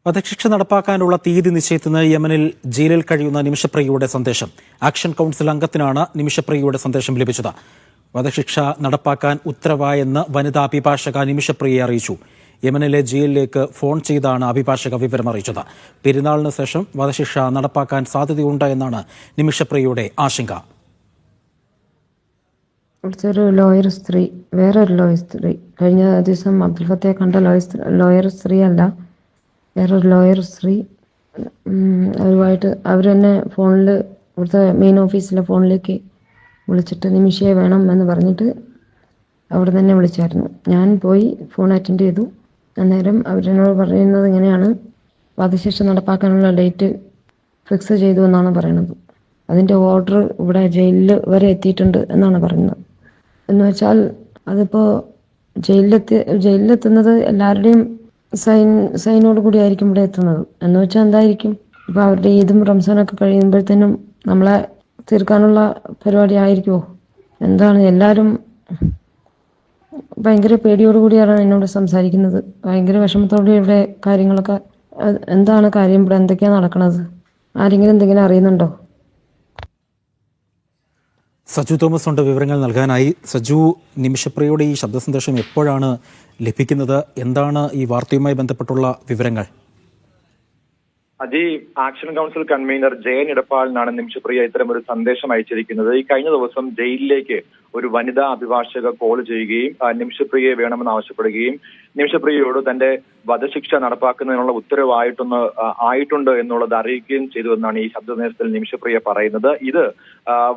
വധശിക്ഷ നടപ്പാക്കാനുള്ള തീയതി നിശ്ചയിക്കുന്ന യമനിൽ ജയിലിൽ കഴിയുന്ന നിമിഷപ്രിയയുടെ സന്ദേശം. ആക്ഷൻ കൌൺസിൽ അംഗത്തിനാണ് നിമിഷപ്രിയയുടെ സന്ദേശം ലഭിച്ചത്. വധശിക്ഷ നടപ്പാക്കാൻ ഉത്തരവായെന്ന് വനിതാ അഭിഭാഷക നിമിഷപ്രിയയെ അറിയിച്ചു. യമനിലെ ജയിലിലേക്ക് ഫോൺ ചെയ്താണ് അഭിഭാഷക വിവരം അറിയിച്ചത്. പെരുന്നാളിന് ശേഷം വധശിക്ഷ നടപ്പാക്കാൻ സാധ്യതയുണ്ട് എന്നാണ് നിമിഷപ്രിയയുടെ ആശങ്ക. ഒരു ലോയർ സ്ത്രീ, വേറൊരു ലോയർ സ്ത്രീ, കഴിഞ്ഞ ദിവസം അബ്ദുൽ ഫത്തയെ കണ്ട ലോയർ സ്ത്രീ അല്ല, വേറൊരു ലോയർ സ്ത്രീ അവരുമായിട്ട് അവർ തന്നെ ഫോണിൽ ഇവിടുത്തെ മെയിൻ ഓഫീസിലെ ഫോണിലേക്ക് വിളിച്ചിട്ട് നിമിഷയെ വേണം എന്ന് പറഞ്ഞിട്ട് അവിടെ തന്നെ വിളിച്ചായിരുന്നു. ഞാൻ പോയി ഫോൺ അറ്റൻഡ് ചെയ്തു. അന്നേരം അവരെന്നോട് പറയുന്നത് ഇങ്ങനെയാണ്, വധശിക്ഷ നടപ്പാക്കാനുള്ള ഡേറ്റ് ഫിക്സ് ചെയ്തു എന്നാണ് പറയുന്നത്. അതിൻ്റെ ഓർഡർ ഇവിടെ ജയിലിൽ വരെ എത്തിയിട്ടുണ്ട് എന്നാണ് പറയുന്നത്. എന്ന് വെച്ചാൽ അതിപ്പോൾ ജയിലിലെത്തുന്നത് എല്ലാവരുടെയും സൈനോട് കൂടി ആയിരിക്കും ഇവിടെ എത്തുന്നത്. എന്ന് വെച്ചാൽ എന്തായിരിക്കും, ഇപ്പോൾ അവരുടെ ഈദും റംസാനൊക്കെ കഴിയുമ്പോഴത്തേനും നമ്മളെ തീർക്കാനുള്ള പരിപാടി ആയിരിക്കുമോ? എന്താണ്, എല്ലാവരും ഭയങ്കര പേടിയോടുകൂടിയാണ് എന്നോട് സംസാരിക്കുന്നത്. ഭയങ്കര വിഷമത്തോടെ ഇവിടെ കാര്യങ്ങളൊക്കെ, എന്താണ് കാര്യം, ഇവിടെ എന്തൊക്കെയാണ് നടക്കുന്നത്, ആരെങ്കിലും എന്തെങ്കിലും അറിയുന്നുണ്ടോ? സജു തോമസ് ഉണ്ട് വിവരങ്ങൾ നൽകാനായി. സജു, നിമിഷപ്രിയയുടെ ഈ ശബ്ദ സന്ദേശം എപ്പോഴാണ് ലഭിക്കുന്നത്? എന്താണ് ഈ വാർത്തയുമായി ബന്ധപ്പെട്ടുള്ള വിവരങ്ങൾ? ആക്ഷൻ കൗൺസിൽ കൺവീനർ ജയൻ ഇടപ്പാളിനാണ് നിമിഷപ്രിയ ഇത്തരം ഒരു സന്ദേശം അയച്ചിരിക്കുന്നത്. ഈ കഴിഞ്ഞ ദിവസം ജയിലിലേക്ക് ഒരു വനിതാ അഭിഭാഷക കോൾ ചെയ്യുകയും നിമിഷപ്രിയയെ വേണമെന്ന് ആവശ്യപ്പെടുകയും നിമിഷപ്രിയയോട് തന്റെ വധശിക്ഷ നടപ്പാക്കുന്നതിനുള്ള ആയിട്ടുണ്ട് എന്നുള്ളത് അറിയിക്കുകയും ചെയ്തുവെന്നാണ് ഈ ശബ്ദ സന്ദേശത്തിൽ നിമിഷപ്രിയ പറയുന്നത്. ഇത്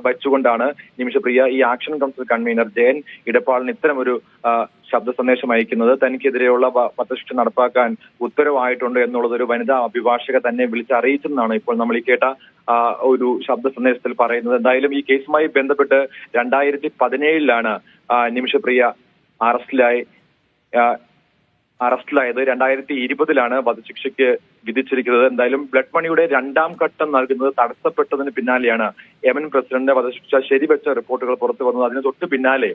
വെച്ചുകൊണ്ടാണ് നിമിഷപ്രിയ ഈ ആക്ഷൻ കൗൺസിൽ കൺവീനർ ജയൻ ഇടപ്പാളിന് ഇത്തരം ഒരു ശബ്ദ സന്ദേശം അയക്കുന്നത്. തനിക്കെതിരെയുള്ള വധശിക്ഷ നടപ്പാക്കാൻ ഉത്തരവായിട്ടുണ്ട് എന്നുള്ളത് ഒരു വനിതാ അഭിഭാഷക തന്നെ വിളിച്ചറിയിച്ചെന്നാണ് ഇപ്പോൾ നമ്മൾ ഈ കേട്ട ഒരു ശബ്ദ സന്ദേശത്തിൽ പറയുന്നത്. എന്തായാലും ഈ കേസുമായി ബന്ധപ്പെട്ട് 2017 നിമിഷപ്രിയ അറസ്റ്റിലായത്. 2020 വധശിക്ഷയ്ക്ക് വിധിച്ചിരിക്കുന്നത്. എന്തായാലും ബ്ലഡ് മണിയുടെ 2ാം ഘട്ടം നൽകുന്നത് തടസ്സപ്പെട്ടതിന് പിന്നാലെയാണ് യമൻ പ്രസിഡന്റിന്റെ വധശിക്ഷ ശരിവെച്ച റിപ്പോർട്ടുകൾ പുറത്തു വന്നത്. അതിന് തൊട്ട് പിന്നാലെ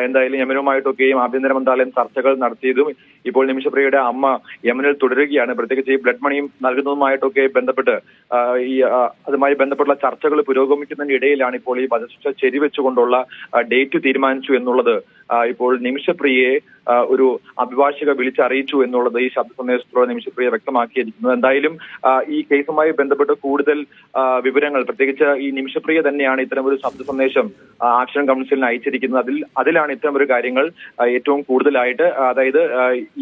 എന്തായാലും യമനുമായിട്ടൊക്കെയും ആഭ്യന്തര മന്ത്രാലയം ചർച്ചകൾ നടത്തിയതും ഇപ്പോൾ നിമിഷപ്രിയയുടെ അമ്മ യമനിൽ തുടരുകയാണ്. പ്രത്യേകിച്ച് ഈ ബ്ലഡ് മണിയും നൽകുന്നതുമായിട്ടൊക്കെ ബന്ധപ്പെട്ട് അതുമായി ബന്ധപ്പെട്ടുള്ള ചർച്ചകൾ പുരോഗമിക്കുന്നതിന് ഇടയിലാണ് ഇപ്പോൾ ഈ വധശിക്ഷ ശരിവെച്ചുകൊണ്ടുള്ള ഡേറ്റ് തീരുമാനിച്ചു എന്നുള്ളത് ഇപ്പോൾ നിമിഷപ്രിയയെ ഒരു അഭിഭാഷക വിളിച്ചറിയിച്ചു എന്നുള്ളത് ഈ ശബ്ദ സന്ദേശത്തിലൂടെ നിമിഷപ്രിയ വ്യക്തമാക്കിയിരിക്കുന്നത്. എന്തായാലും ഈ കേസുമായി ബന്ധപ്പെട്ട് കൂടുതൽ വിവരങ്ങൾ, പ്രത്യേകിച്ച് ഈ നിമിഷപ്രിയ തന്നെയാണ് ഇത്തരം ഒരു ശബ്ദ സന്ദേശം ആക്ഷൻ കൗൺസിലിന് അയച്ചിരിക്കുന്നത്. അതിലാണ് ഇത്തരം ഒരു കാര്യങ്ങൾ ഏറ്റവും കൂടുതലായിട്ട്, അതായത്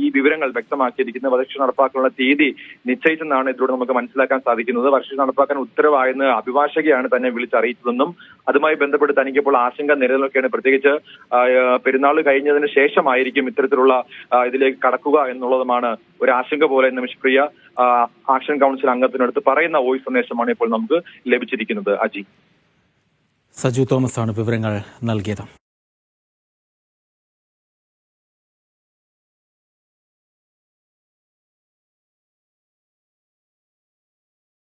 ഈ വിവരങ്ങൾ വ്യക്തമാക്കിയിരിക്കുന്നത്. വധശിക്ഷ നടപ്പാക്കാനുള്ള തീയതി നിശ്ചയിച്ചെന്നാണ് ഇതിലൂടെ നമുക്ക് മനസ്സിലാക്കാൻ സാധിക്കുന്നത്. വധശിക്ഷ നടപ്പാക്കാൻ ഉത്തരവായെന്ന് അഭിഭാഷകയാണ് തന്നെ വിളിച്ചറിയിച്ചതെന്നും അതുമായി ബന്ധപ്പെട്ട് തനിക്കിപ്പോൾ ആശങ്ക നിലനിൽക്കുകയാണ്. പ്രത്യേകിച്ച് പെരുന്നാൾ കഴിഞ്ഞതിന് ശേഷമായിരിക്കും ഇത്തരത്തിലുള്ള ഇതിലേക്ക് കടക്കുക എന്നുള്ളതുമാണ് ഒരു ആശങ്ക പോലെ നിമിഷപ്രിയ ആക്ഷൻ കൗൺസിൽ അംഗത്തിനടുത്ത് പറയുന്ന വോയിസ് സന്ദേശമാണ് ഇപ്പോൾ നമുക്ക് ലഭിച്ചിരിക്കുന്നത്. സജു തോമസ് ആണ് വിവരങ്ങൾ നൽകിയത്.